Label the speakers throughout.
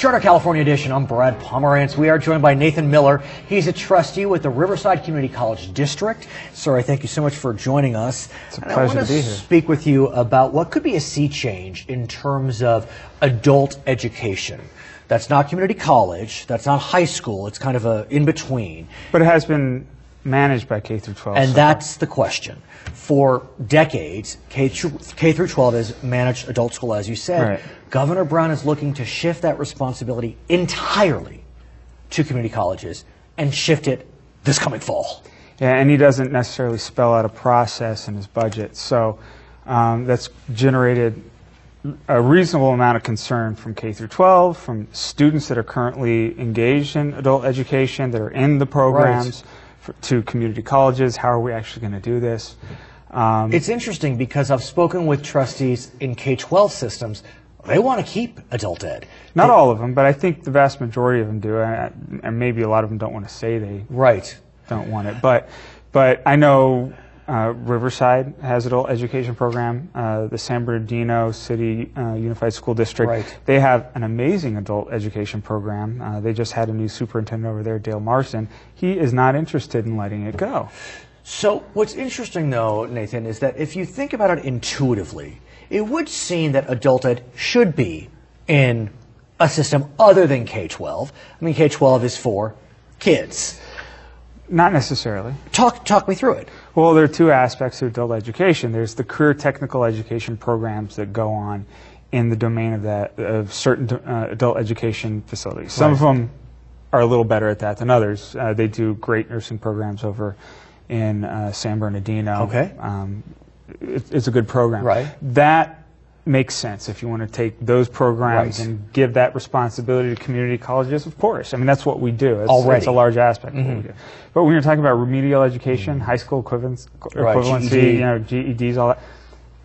Speaker 1: Charter California edition. I'm Brad Pomerance. We are joined by Nathan Miller. He's a trustee with the Riverside Community College District. Sir, I thank you so much for joining us.
Speaker 2: It's a pleasure to be here.
Speaker 1: Speak with you about what could be a sea change in terms of adult education. That's not community college. That's not high school. It's kind of a in between.
Speaker 2: But it has been managed by K through 12.
Speaker 1: And that's the question. For decades, K through 12 is managed adult school, as you said.
Speaker 2: Right.
Speaker 1: Governor Brown is looking to shift that responsibility entirely to community colleges and shift it this coming fall.
Speaker 2: Yeah, and he doesn't necessarily spell out a process in his budget. So that's generated a reasonable amount of concern from K through 12, from students that are currently engaged in adult education, that are in the programs, to community colleges. How are we actually going to do this?
Speaker 1: It's interesting because I've spoken with trustees in K-12 systems. They want to keep adult ed.
Speaker 2: Not all of them, but I think the vast majority of them do, and maybe a lot of them don't want to say they don't want it. But I know Riverside has adult education program. The San Bernardino City Unified School District, they have an amazing adult education program. They just had a new superintendent over there, Dale Marston. He is not interested in letting it go.
Speaker 1: So what's interesting, though, Nathan, is that if you think about it intuitively, it would seem that adult ed should be in a system other than K-12. I mean, K-12 is for kids.
Speaker 2: Not necessarily.
Speaker 1: Talk me through it.
Speaker 2: Well, there are two aspects to adult education. There's the career technical education programs that go on in the domain of certain adult education facilities. Some of them are a little better at that than others. They do great nursing programs over in San Bernardino.
Speaker 1: Okay.
Speaker 2: It's a good program. That makes sense if you want to take those programs and give that responsibility to community colleges, of course. I mean, that's what we do. It's a large aspect of what we do. But when you're talking about remedial education, high school equivalency,
Speaker 1: GED.
Speaker 2: you know, GEDs, all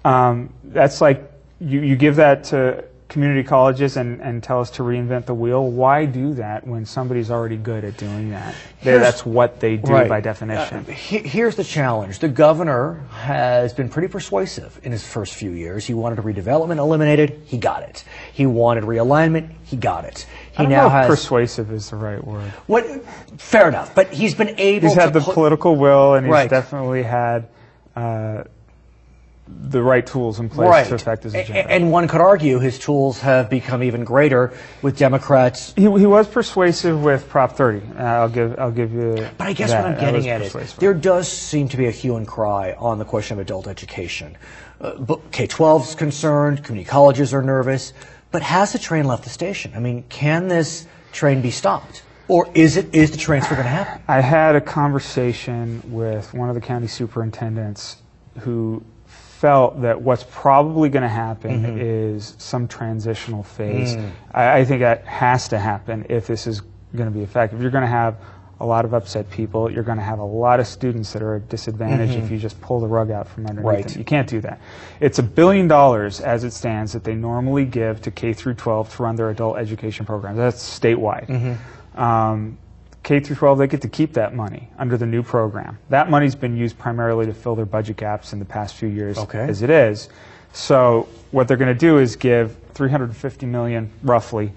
Speaker 2: that, that's like you give that to community colleges and tell us to reinvent the wheel. Why do that when somebody's already good at doing that? That's what they do by definition.
Speaker 1: Here's the challenge. The governor has been pretty persuasive in his first few years. He wanted redevelopment eliminated. He got it. He wanted realignment. He got it.
Speaker 2: I don't know if persuasive is the right word.
Speaker 1: Fair enough. But he's been able to...
Speaker 2: He's had the political will, and he's definitely had... the right tools in place to affect his agenda.
Speaker 1: And one could argue his tools have become even greater with Democrats.
Speaker 2: He was persuasive with Prop 30. I'll give you.
Speaker 1: But I guess what I'm getting at is there does seem to be a hue and cry on the question of adult education. K-12 is concerned. Community colleges are nervous. But has the train left the station? I mean, can this train be stopped? Or is the transfer going to happen?
Speaker 2: I had a conversation with one of the county superintendents who felt that what's probably going to happen is some transitional phase. I think that has to happen if this is going to be effective. You're going to have a lot of upset people. You're going to have a lot of students that are at disadvantage if you just pull the rug out from underneath them. You can't do that. It's $1 billion as it stands that they normally give to K through 12 to run their adult education programs. That's statewide. K through 12, they get to keep that money under the new program. That money's been used primarily to fill their budget gaps in the past few years as it is. So what they're going to do is give $350 million roughly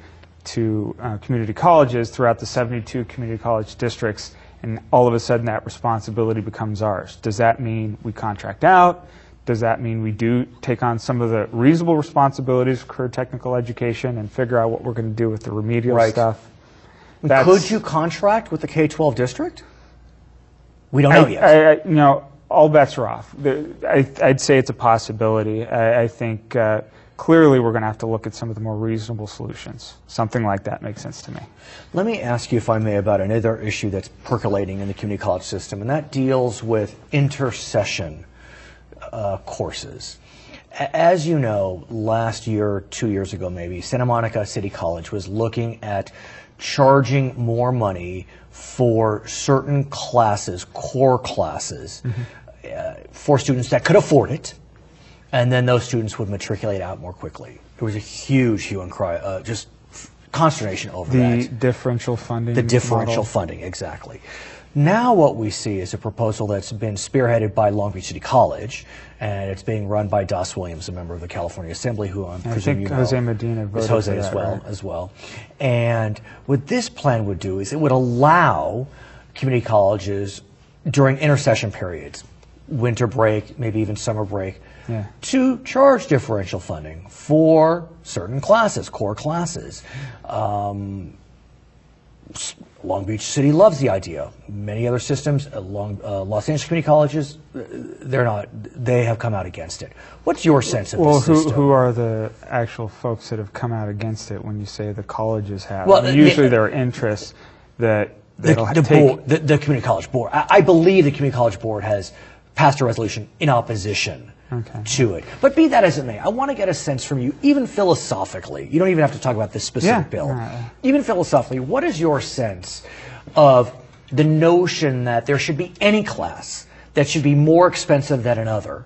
Speaker 2: to community colleges throughout the 72 community college districts, and all of a sudden that responsibility becomes ours. Does that mean we contract out? Does that mean we do take on some of the reasonable responsibilities of career technical education and figure out what we're going to do with the remedial stuff?
Speaker 1: Could you contract with the K-12 district? We don't know yet.
Speaker 2: You know, all bets are off. I'd say it's a possibility. I think clearly we're going to have to look at some of the more reasonable solutions. Something like that makes sense to me.
Speaker 1: Let me ask you, if I may, about another issue that's percolating in the community college system, and that deals with intersession courses. As you know, last year, 2 years ago maybe, Santa Monica City College was looking at charging more money for certain classes, core classes, for students that could afford it, and then those students would matriculate out more quickly. There was a huge hue and cry, just consternation over that.
Speaker 2: The differential funding
Speaker 1: The differential funding, exactly. Now what we see is a proposal that's been spearheaded by Long Beach City College, and it's being run by Dos Williams, a member of the California Assembly, who I'm presuming you know.
Speaker 2: Jose Medina voted
Speaker 1: Jose
Speaker 2: for that,
Speaker 1: as well. And what this plan would do is it would allow community colleges during intersession periods, winter break, maybe even summer break, to charge differential funding for certain classes, core classes. Long Beach City loves the idea. Many other systems, Los Angeles community colleges, they have come out against it. What's your sense of this system?
Speaker 2: Who are the actual folks that have come out against it when you say the colleges have?
Speaker 1: Well,
Speaker 2: I mean, usually there are interests that
Speaker 1: the community college board. I believe the community college board has passed a resolution in opposition to it. But be that as it may, I want to get a sense from you, even philosophically. You don't even have to talk about this specific bill. Even philosophically, what is your sense of the notion that there should be any class that should be more expensive than another?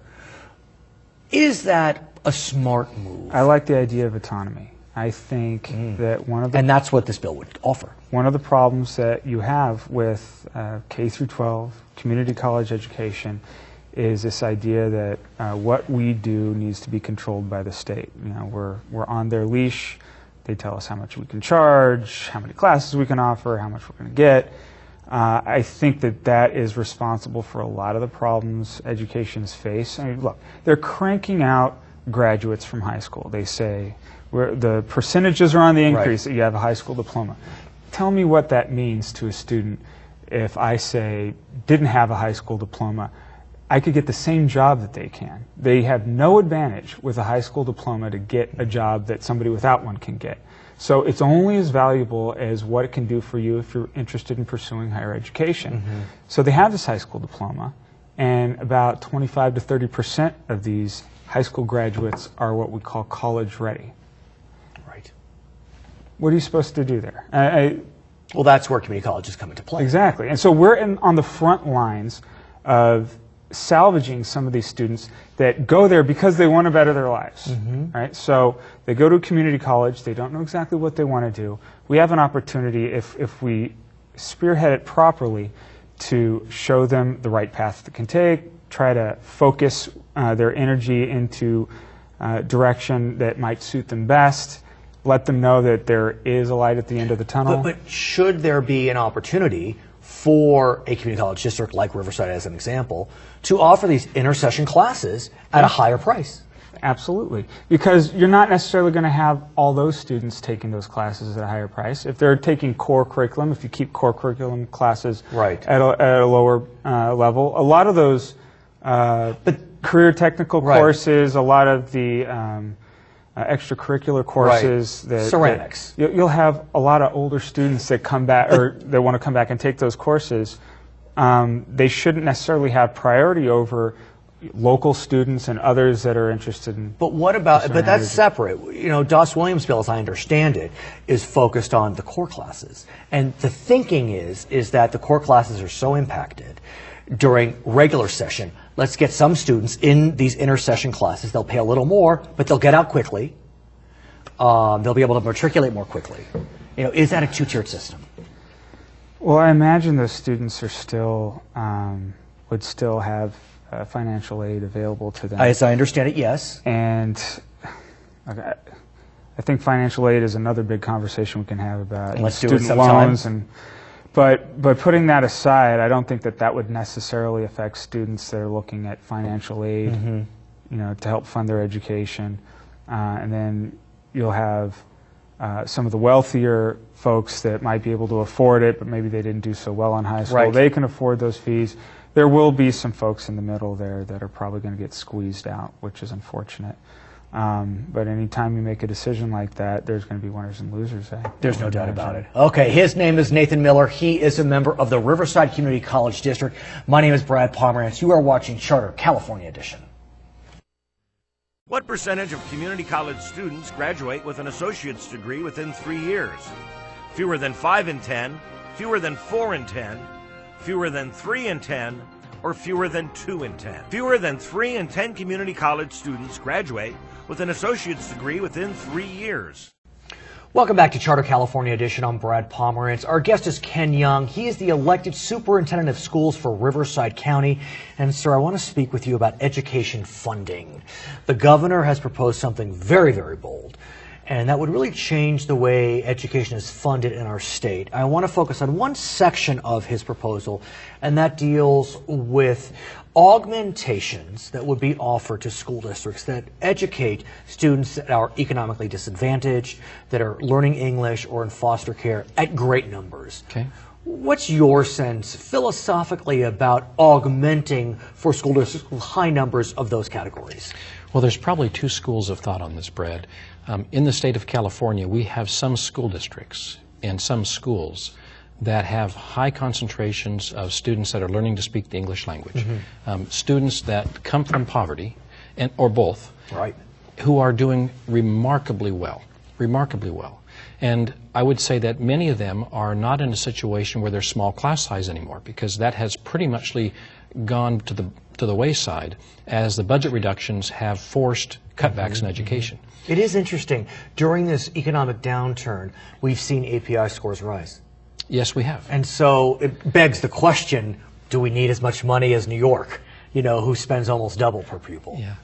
Speaker 1: Is that a smart move?
Speaker 2: I like the idea of autonomy. I think that one of the...
Speaker 1: And that's what this bill would offer.
Speaker 2: One of the problems that you have with K through 12 community college education is this idea that what we do needs to be controlled by the state. You know, we're on their leash. They tell us how much we can charge, how many classes we can offer, how much we're going to get. I think that is responsible for a lot of the problems educations face. I mean, look, they're cranking out graduates from high school. They say the percentages are on the increase that you have a high school diploma. Tell me what that means to a student if I say didn't have a high school diploma. I could get the same job that they can. They have no advantage with a high school diploma to get a job that somebody without one can get. So it's only as valuable as what it can do for you if you're interested in pursuing higher education. So they have this high school diploma, and about 25 to 30% of these high school graduates are what we call college ready.
Speaker 1: Right.
Speaker 2: What are you supposed to do there?
Speaker 1: Well, that's where community colleges come into play.
Speaker 2: Exactly. And so we're on the front lines of salvaging some of these students that go there because they want to better their lives. Right? So they go to a community college, they don't know exactly what they want to do. We have an opportunity, if we spearhead it properly, to show them the right path they can take, try to focus their energy into direction that might suit them best, let them know that there is a light at the end of the tunnel.
Speaker 1: But should there be an opportunity for a community college district like Riverside, as an example, to offer these intersession classes at a higher price?
Speaker 2: Absolutely. Because you're not necessarily going to have all those students taking those classes at a higher price. If they're taking core curriculum, if you keep core curriculum classes at a lower level, a lot of those career technical courses, a lot of the extracurricular courses,
Speaker 1: ceramics.
Speaker 2: You'll have a lot of older students that come back or that want to come back and take those courses. They shouldn't necessarily have priority over local students and others that are interested in.
Speaker 1: But what about? But that's separate. You know, Dos Williams' bill, as I understand it, is focused on the core classes, and the thinking is that the core classes are so impacted during regular session. Let's get some students in these intersession classes. They'll pay a little more, but they'll get out quickly. They'll be able to matriculate more quickly. You know, is that a two-tiered system?
Speaker 2: Well, I imagine those students are still would still have financial aid available to them.
Speaker 1: As I understand it, yes.
Speaker 2: And I think financial aid is another big conversation we can have about student loans and. But putting that aside, I don't think that would necessarily affect students that are looking at financial aid, you know, to help fund their education. And then you'll have some of the wealthier folks that might be able to afford it, but maybe they didn't do so well in high school. They can afford those fees. There will be some folks in the middle there that are probably going to get squeezed out, which is unfortunate. But anytime you make a decision like that, there's going to be winners and losers.
Speaker 1: There's no doubt about it. Okay, his name is Nathan Miller. He is a member of the Riverside Community College District. My name is Brad Pomerance. You are watching Charter California Edition.
Speaker 3: What percentage of community college students graduate with an associate's degree within 3 years? Fewer than 5 in 10, fewer than 4 in 10, fewer than 3 in 10, or fewer than 2 in 10. Fewer than 3 in 10 community college students graduate with an associate's degree within 3 years.
Speaker 1: Welcome back to Charter California Edition. I'm Brad Pomerance. Our guest is Kenn Young. He is the elected superintendent of schools for Riverside County. And sir, I want to speak with you about education funding. The governor has proposed something very, very bold, and that would really change the way education is funded in our state. I want to focus on one section of his proposal, and that deals with augmentations that would be offered to school districts that educate students that are economically disadvantaged, that are learning English or in foster care at great numbers.
Speaker 4: Okay.
Speaker 1: What's your sense philosophically about augmenting for school districts with high numbers of those categories?
Speaker 4: Well, there's probably two schools of thought on this, Brad. In the state of California, we have some school districts and some schools that have high concentrations of students that are learning to speak the English language. Students that come from poverty, or both,
Speaker 1: right,
Speaker 4: who are doing remarkably well. And I would say that many of them are not in a situation where they're small class size anymore, because that has pretty much gone to the wayside as the budget reductions have forced cutbacks in education.
Speaker 1: It is interesting. During this economic downturn, we've seen API scores rise.
Speaker 4: Yes, we have.
Speaker 1: And so it begs the question, do we need as much money as New York, who spends almost double per pupil?
Speaker 4: Yeah.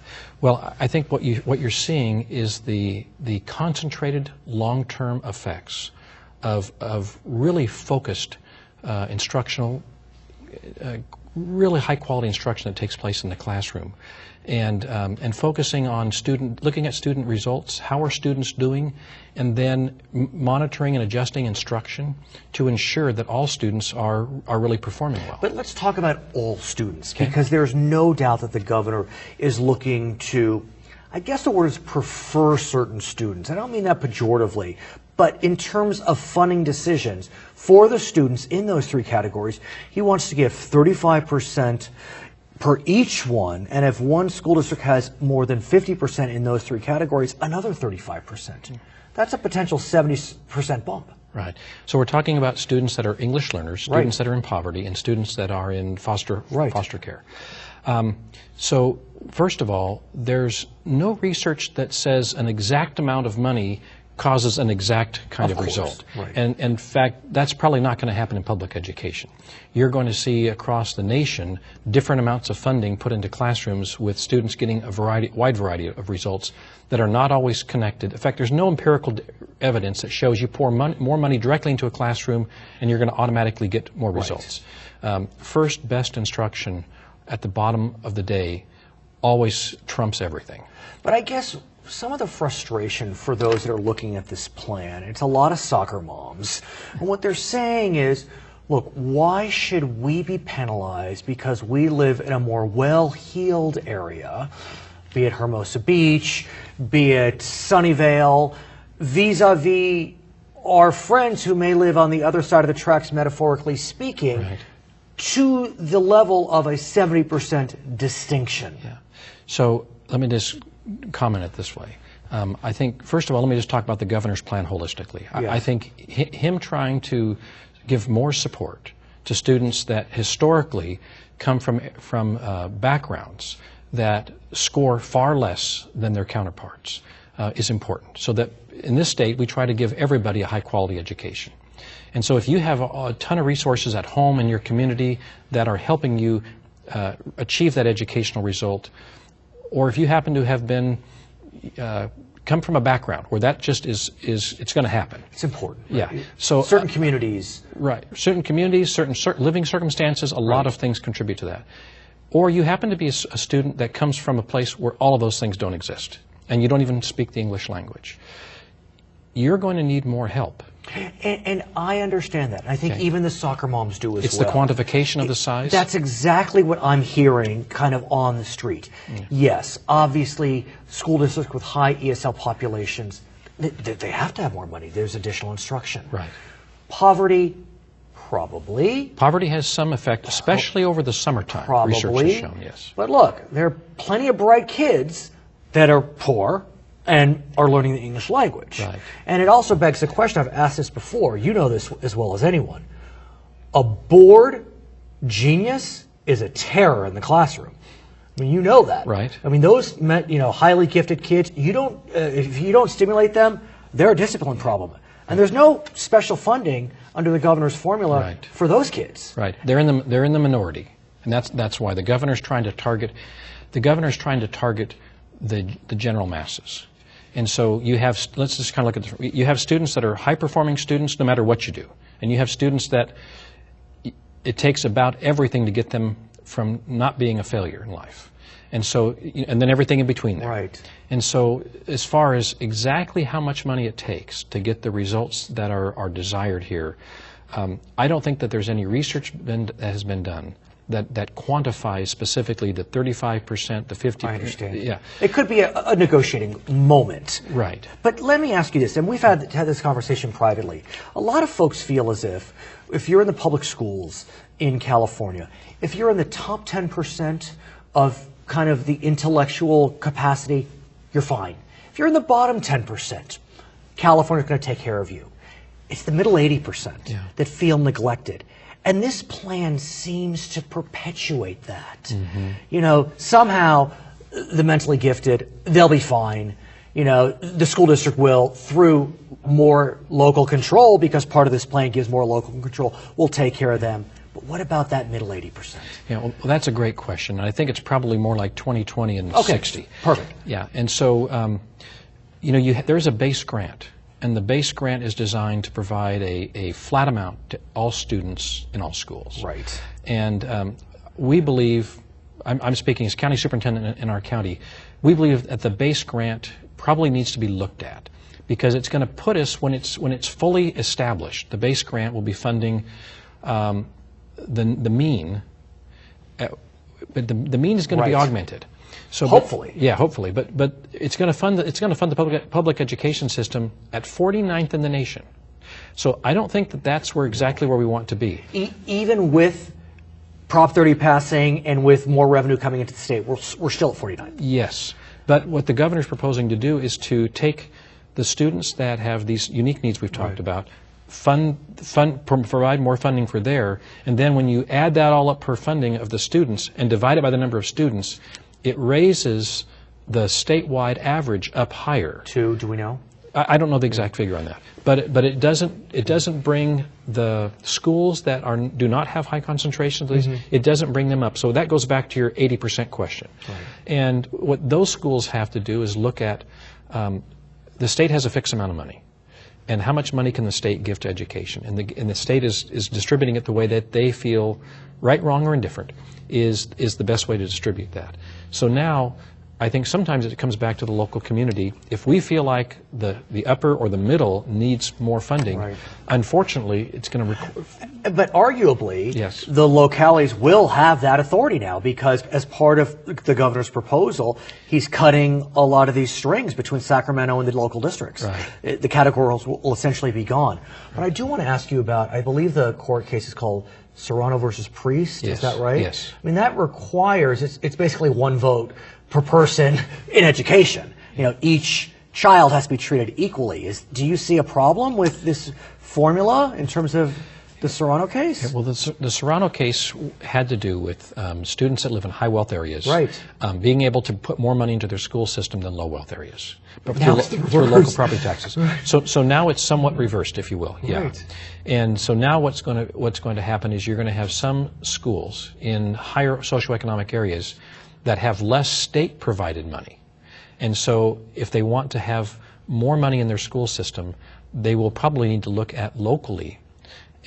Speaker 4: Well, I think what you're seeing is the concentrated long-term effects of really focused instructional, really high-quality instruction that takes place in the classroom, and focusing on looking at student results, how are students doing, and then monitoring and adjusting instruction to ensure that all students are really performing well.
Speaker 1: But let's talk about all students, because there's no doubt that the governor is looking to, I guess the word is prefer certain students. I don't mean that pejoratively, but in terms of funding decisions for the students in those three categories, he wants to give 35% per each one, and if one school district has more than 50% in those three categories, another 35%. That's a potential 70% bump.
Speaker 4: Right. So we're talking about students that are English learners, students that are in poverty, and students that are in foster care. So first of all, there's no research that says an exact amount of money causes an exact kind of result.
Speaker 1: Right.
Speaker 4: And in fact, that's probably not going to happen in public education. You're going to see across the nation different amounts of funding put into classrooms with students getting a wide variety of results that are not always connected. In fact, there's no empirical evidence that shows you pour more money directly into a classroom and you're going to automatically get more results. First best instruction at the bottom of the day always trumps everything.
Speaker 1: But I guess some of the frustration for those that are looking at this plan, it's a lot of soccer moms. And what they're saying is, look, why should we be penalized because we live in a more well-heeled area, be it Hermosa Beach, be it Sunnyvale, vis-a-vis our friends who may live on the other side of the tracks, metaphorically speaking, to the level of a 70% distinction.
Speaker 4: Yeah. So let me just comment it this way. I think, first of all, let me just talk about the governor's plan holistically.
Speaker 1: Yes.
Speaker 4: I think him trying to give more support to students that historically come from backgrounds that score far less than their counterparts is important. So that in this state, we try to give everybody a high-quality education. And so if you have a ton of resources at home in your community that are helping you achieve that educational result, or if you happen to have been come from a background where that just is it's going to happen.
Speaker 1: It's important.
Speaker 4: Yeah.
Speaker 1: Right?
Speaker 4: So
Speaker 1: certain communities.
Speaker 4: Right. Certain communities, certain living circumstances, a lot of things contribute to that. Or you happen to be a student that comes from a place where all of those things don't exist, and you don't even speak the English language. You're going to need more help.
Speaker 1: And I understand that. I think even the soccer moms do as well.
Speaker 4: It's the quantification of the size?
Speaker 1: That's exactly what I'm hearing kind of on the street. Yes, obviously, school districts with high ESL populations, they have to have more money. There's additional instruction.
Speaker 4: Right.
Speaker 1: Poverty, probably.
Speaker 4: Poverty has some effect, especially over the summertime.
Speaker 1: Probably.
Speaker 4: Research has shown, yes.
Speaker 1: But look, there are plenty of bright kids that are poor and are learning the English language.
Speaker 4: Right.
Speaker 1: And it also begs the question, I've asked this before, you know this as well as anyone, a bored genius is a terror in the classroom. I mean, you know that.
Speaker 4: Right.
Speaker 1: I mean, those highly gifted kids, you don't if you don't stimulate them, they're a discipline problem. And there's no special funding under the governor's formula
Speaker 4: Right.
Speaker 1: for those kids.
Speaker 4: Right. They're in the minority, and that's why the governor's trying to target the general masses. And so you have, let's just kind of look at this. You have students that are high-performing students no matter what you do. And you have students that it takes about everything to get them from not being a failure in life. And so, and then everything in between there.
Speaker 1: Right.
Speaker 4: And so as far as exactly how much money it takes to get the results that are desired here, I don't think that there's any research that has been done that quantifies specifically the 35%, the 50%.
Speaker 1: I understand.
Speaker 4: Yeah.
Speaker 1: It could be a negotiating moment.
Speaker 4: Right.
Speaker 1: But let me ask you this, and we've had this conversation privately. A lot of folks feel as if you're in the public schools in California, if you're in the top 10% of kind of the intellectual capacity, you're fine. If you're in the bottom 10%, California's going to take care of you. It's the middle 80% that feel neglected. And this plan seems to perpetuate that. Mm-hmm. You know, somehow the mentally gifted, they'll be fine. You know, the school district will, through more local control, because part of this plan gives more local control, will take care of them. But what about that middle 80%?
Speaker 4: Yeah, well, that's a great question. And I think it's probably more like 20/20 and
Speaker 1: okay.
Speaker 4: 60.
Speaker 1: Perfect.
Speaker 4: Yeah, and so, you know, there's a base grant. And the base grant is designed to provide a flat amount to all students in all schools.
Speaker 1: Right.
Speaker 4: And we believe, I'm speaking as county superintendent in our county, we believe that the base grant probably needs to be looked at, because it's going to put us, when it's fully established, the base grant will be funding the mean, but the mean is going to be augmented. So,
Speaker 1: hopefully.
Speaker 4: Hopefully. But it's going to fund the public education system at 49th in the nation. So I don't think that that's exactly where we want to be.
Speaker 1: Even with Prop 30 passing and with more revenue coming into the state, we're still at 49th.
Speaker 4: Yes. But what the governor's proposing to do is to take the students that have these unique needs we've talked about, provide more funding for there, and then when you add that all up per funding of the students and divide it by the number of students, it raises the statewide average up higher.
Speaker 1: Do we know?
Speaker 4: I don't know the exact figure on that, but it doesn't bring the schools that do not have high concentrations of these, it doesn't bring them up. So that goes back to your 80% question. Right. And what those schools have to do is look at the state has a fixed amount of money, and how much money can the state give to education, and the state is distributing it the way that they feel, right, wrong, or indifferent, is the best way to distribute that. So now, I think sometimes it comes back to the local community. If we feel like the upper or the middle needs more funding, unfortunately, it's going to
Speaker 1: But arguably,
Speaker 4: yes,
Speaker 1: the localities will have that authority now, because as part of the governor's proposal, he's cutting a lot of these strings between Sacramento and the local districts. Right. The categories will essentially be gone. But I do want to ask you about, I believe the court case is called Serrano versus Priest.
Speaker 4: Yes.
Speaker 1: Is that right?
Speaker 4: Yes.
Speaker 1: I mean, that requires, it's basically one vote per person in education. You know, each child has to be treated equally. Do you see a problem with this formula in terms of the Serrano case?
Speaker 4: Yeah, well, the Serrano case had to do with students that live in high wealth areas, being able to put more money into their school system than low wealth areas, but through local property taxes. So now it's somewhat reversed, if you will. Yeah. And so now what's going to happen is you're going to have some schools in higher socioeconomic areas that have less state-provided money. And so if they want to have more money in their school system, they will probably need to look at locally.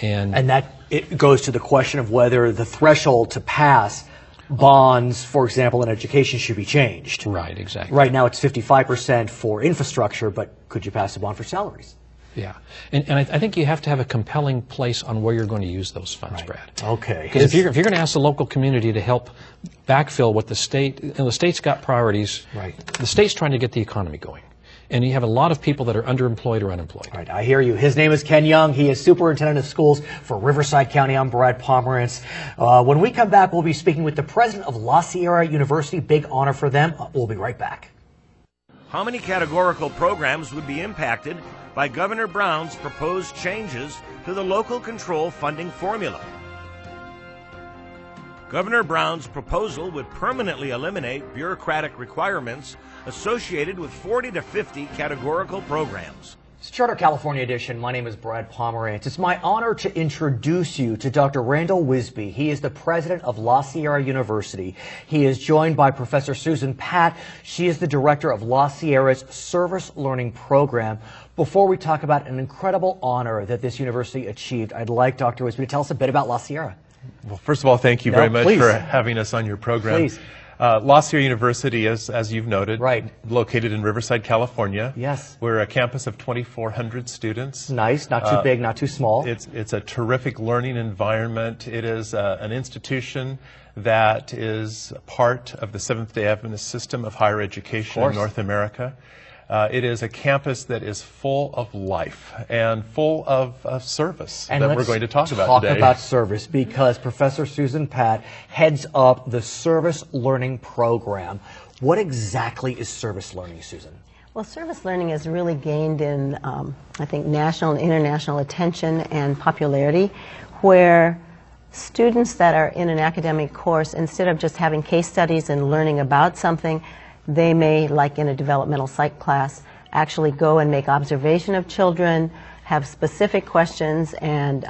Speaker 4: And that
Speaker 1: it goes to the question of whether the threshold to pass bonds, for example, in education should be changed.
Speaker 4: Right, exactly.
Speaker 1: Right now it's 55% for infrastructure, but could you pass a bond for salaries?
Speaker 4: Yeah, and I think you have to have a compelling place on where you're going to use those funds, Brad.
Speaker 1: Okay.
Speaker 4: Because if you're going to ask the local community to help backfill what the state's got priorities. Right. The state's trying to get the economy going, and you have a lot of people that are underemployed or unemployed.
Speaker 1: Right, I hear you. His name is Kenn Young. He is superintendent of schools for Riverside County. I'm Brad Pomerance. When we come back, we'll be speaking with the president of La Sierra University. Big honor for them. We'll be right back.
Speaker 3: How many categorical programs would be impacted by Governor Brown's proposed changes to the local control funding formula? Governor Brown's proposal would permanently eliminate bureaucratic requirements associated with 40 to 50 categorical programs.
Speaker 1: It's Charter California edition. My name is Brad Pomerance. It's my honor to introduce you to Dr. Randal Wisbey. He is the president of La Sierra University. He is joined by Professor Susan Pat. She is the director of La Sierra's Service Learning Program. Before we talk about an incredible honor that this university achieved, I'd like Dr. Wisbey to tell us a bit about La Sierra.
Speaker 5: Well, first of all, thank you very much for having us on your program.
Speaker 1: Please.
Speaker 5: La Sierra University is, as you've noted,
Speaker 1: right,
Speaker 5: located in Riverside, California.
Speaker 1: Yes.
Speaker 5: We're a campus of 2,400 students.
Speaker 1: Nice, not too big, not too small.
Speaker 5: It's a terrific learning environment. It is an institution that is part of the Seventh-day Adventist system of higher education in North America. It is a campus that is full of life and full of service that we're going to talk about today.
Speaker 1: Talk about service, because Professor Susan Pat heads up the Service Learning Program. What exactly is service learning, Susan?
Speaker 6: Well, service learning has really gained in, I think, national and international attention and popularity, where students that are in an academic course, instead of just having case studies and learning about something, they may, like in a developmental psych class, actually go and make observation of children, have specific questions and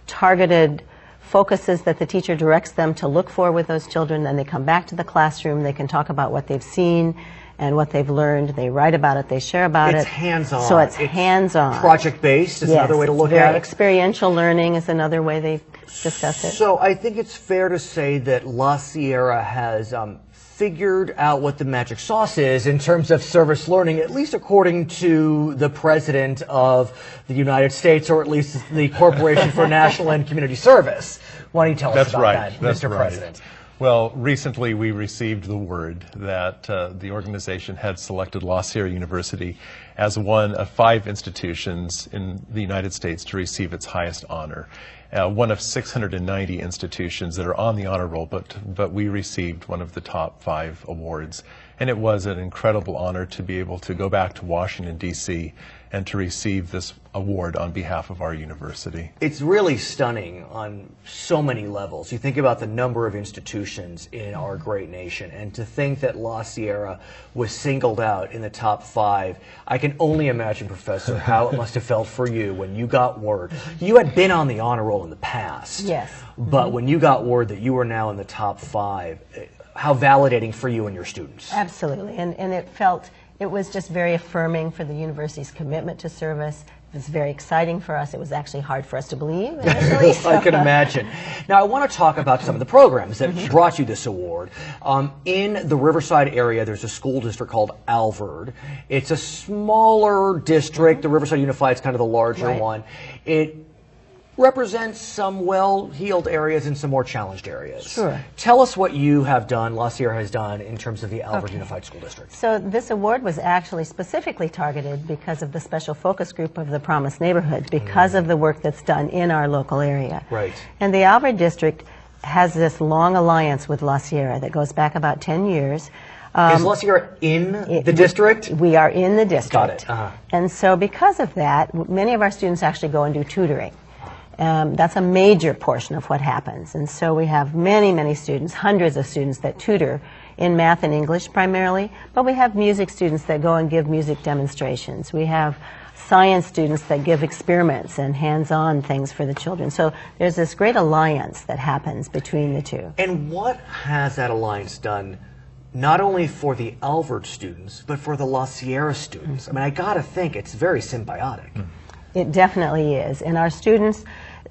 Speaker 6: targeted focuses that the teacher directs them to look for with those children. Then they come back to the classroom, they can talk about what they've seen and what they've learned. They write about it, they share about it.
Speaker 1: It's hands-on.
Speaker 6: So it's hands-on.
Speaker 1: Project-based is another way to look at it.
Speaker 6: Experiential learning is another way they discuss it.
Speaker 1: So I think it's fair to say that La Sierra has figured out what the magic sauce is in terms of service learning, at least according to the President of the United States, or at least the Corporation for National and Community Service. Why don't you tell us about that, Mr. President?
Speaker 5: Well, recently we received the word that the organization had selected La Sierra University as one of 5 institutions in the United States to receive its highest honor. One of 690 institutions that are on the honor roll, but we received one of the top 5 awards. And it was an incredible honor to be able to go back to Washington, D.C. and to receive this award on behalf of our university.
Speaker 1: It's really stunning on so many levels. You think about the number of institutions in our great nation, and to think that La Sierra was singled out in the top 5, I can only imagine, Professor, how it must have felt for you when you got word. You had been on the honor roll in the past.
Speaker 6: Yes.
Speaker 1: But when you got word that you were now in the top 5, how validating for you and your students.
Speaker 6: Absolutely, and it was just very affirming for the university's commitment to service. It was very exciting for us. It was actually hard for us to believe initially.
Speaker 1: I can imagine. Now, I want to talk about some of the programs that brought you this award. In the Riverside area, there's a school district called Alvord. It's a smaller district. The Riverside Unified is kind of the larger one. It represents some well-heeled areas and some more challenged areas.
Speaker 6: Sure.
Speaker 1: Tell us what you have done, La Sierra has done, in terms of the Alvord Unified School District.
Speaker 6: So this award was actually specifically targeted because of the special focus group of the Promised Neighborhood, because of the work that's done in our local area.
Speaker 1: Right.
Speaker 6: And the Alvord District has this long alliance with La Sierra that goes back about 10 years.
Speaker 1: Is La Sierra in the district?
Speaker 6: We are in the district.
Speaker 1: Got it.
Speaker 6: And so because of that, many of our students actually go and do tutoring. That's a major portion of what happens. And so we have many, many students, hundreds of students that tutor in math and English primarily, but we have music students that go and give music demonstrations. We have science students that give experiments and hands-on things for the children. So there's this great alliance that happens between the two.
Speaker 1: And what has that alliance done, not only for the Alvord students, but for the La Sierra students? I mean, I gotta think it's very symbiotic.
Speaker 6: It definitely is. And our students,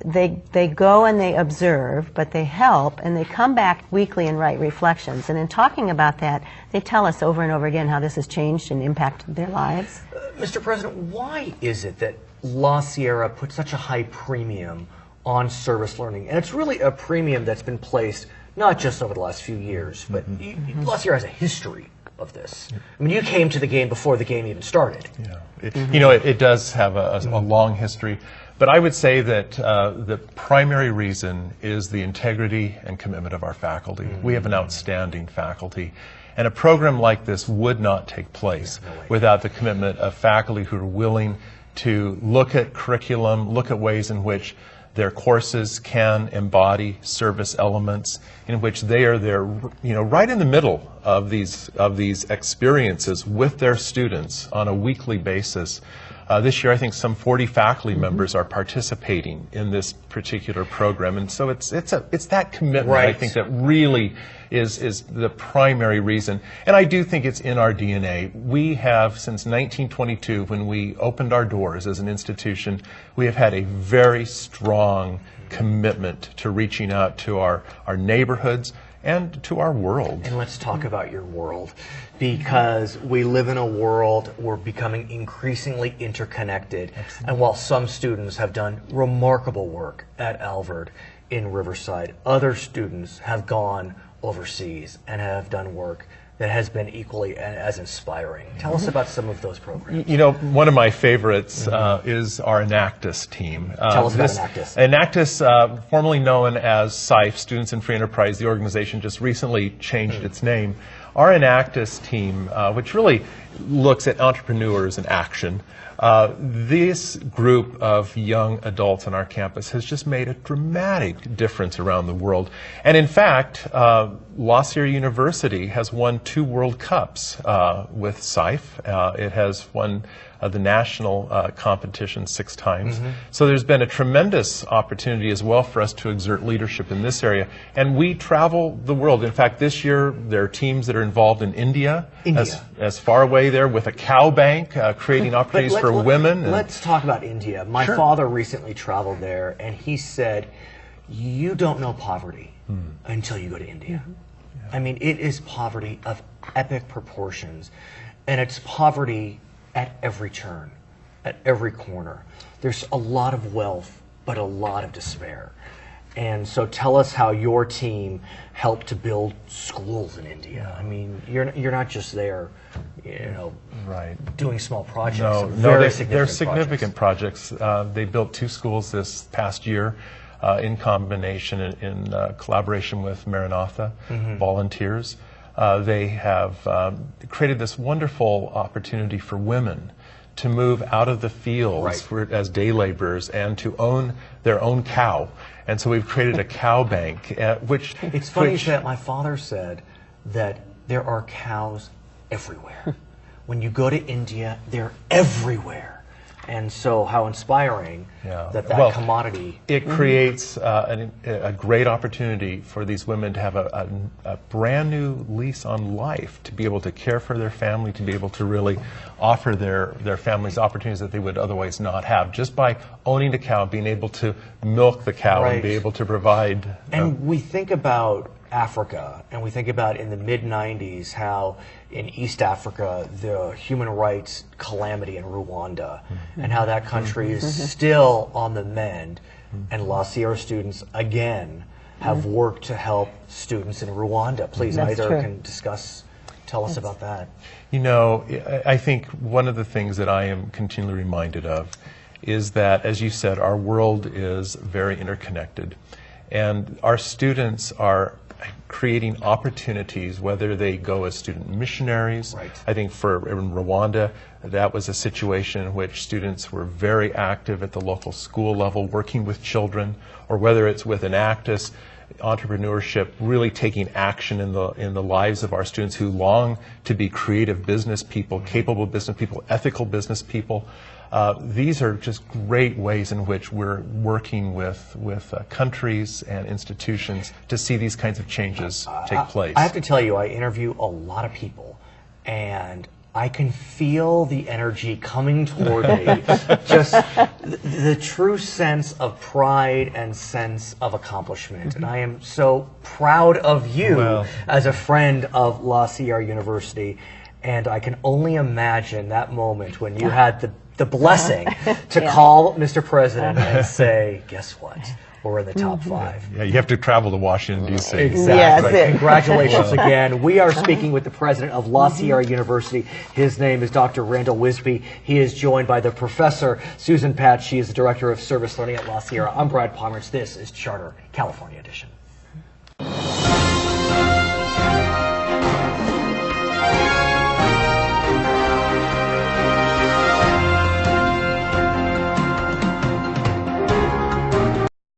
Speaker 6: they go and they observe, but they help, and they come back weekly and write reflections. And in talking about that, they tell us over and over again how this has changed and impacted their lives.
Speaker 1: Mr. President, why is it that La Sierra put such a high premium on service learning? And it's really a premium that's been placed not just over the last few years, but La Sierra has a history of this. I mean, you came to the game before the game even started.
Speaker 5: Yeah, you know, it does have a long history, but I would say that the primary reason is the integrity and commitment of our faculty. We have an outstanding faculty, and a program like this would not take place without the commitment of faculty who are willing to look at curriculum, look at ways in which their courses can embody service elements, in which they are there, right in the middle of these experiences with their students on a weekly basis, This year, I think some 40 faculty members are participating in this particular program, and so it's that commitment,
Speaker 1: Right.
Speaker 5: I think, that really is the primary reason. And I do think it's in our DNA. We have, since 1922, when we opened our doors as an institution, we have had a very strong commitment to reaching out to our neighborhoods and to our world.
Speaker 1: And let's talk about your world, because we live in a world, we're becoming increasingly interconnected. And while some students have done remarkable work at Alvord in Riverside, other students have gone overseas and have done work that has been equally as inspiring. Tell us about some of those programs.
Speaker 5: You know, one of my favorites is our Enactus team.
Speaker 1: Tell us about Enactus.
Speaker 5: Enactus, formerly known as SIFE, Students in Free Enterprise, the organization just recently changed its name. Our Enactus team, which really looks at entrepreneurs in action, this group of young adults on our campus has just made a dramatic difference around the world. And in fact, La Sierra University has won 2 World Cups with SIFE. It has won the national competition 6 times. So there's been a tremendous opportunity as well for us to exert leadership in this area. And we travel the world. In fact, this year there are teams that are involved in India. As far away there with a cow bank, creating opportunities for women.
Speaker 1: Let's talk about India. My father recently traveled there, and he said, you don't know poverty until you go to India. I mean, it is poverty of epic proportions, and it's poverty at every turn, at every corner. There's a lot of wealth, but a lot of despair. And so tell us how your team helped to build schools in India. I mean, you're not just there, you know, doing small projects.
Speaker 5: They're significant projects. They built 2 schools this past year in combination, in collaboration with Maranatha volunteers. They have created this wonderful opportunity for women to move out of the fields as day laborers and to own their own cow. And so we've created a cow bank, which...
Speaker 1: It's funny that my father said that there are cows everywhere. When you go to India, they're everywhere. And so how inspiring that commodity...
Speaker 5: It creates a great opportunity for these women to have a brand new lease on life, to be able to care for their family, to be able to really offer their families opportunities that they would otherwise not have, just by owning a cow, being able to milk the cow and be able to provide...
Speaker 1: And we think about Africa, and we think about in the mid-90s how in East Africa the human rights calamity in Rwanda, and how that country is still on the mend, and La Sierra students again have worked to help students in Rwanda. Please, either can tell us about that.
Speaker 5: You know, I think one of the things that I am continually reminded of is that, as you said, our world is very interconnected, and our students are creating opportunities, whether they go as student missionaries. I think in Rwanda, that was a situation in which students were very active at the local school level, working with children, or whether it's with Enactus, entrepreneurship, really taking action in the lives of our students who long to be creative business people, capable business people, ethical business people. These are just great ways in which we're working with countries and institutions to see these kinds of changes take place.
Speaker 1: I have to tell you, I interview a lot of people, and I can feel the energy coming toward me. Just the true sense of pride and sense of accomplishment. And I am so proud of you as a friend of La Sierra University. And I can only imagine that moment when you had the blessing to call Mr. President and say, guess what? We're in the top 5.
Speaker 5: Yeah, you have to travel to Washington, D.C.
Speaker 1: Exactly. Congratulations again. We are speaking with the president of La Sierra University. His name is Dr. Randal Wisbey. He is joined by the professor, Susan Patch. She is the director of service learning at La Sierra. I'm Brad Pomerance. This is Charter California Edition.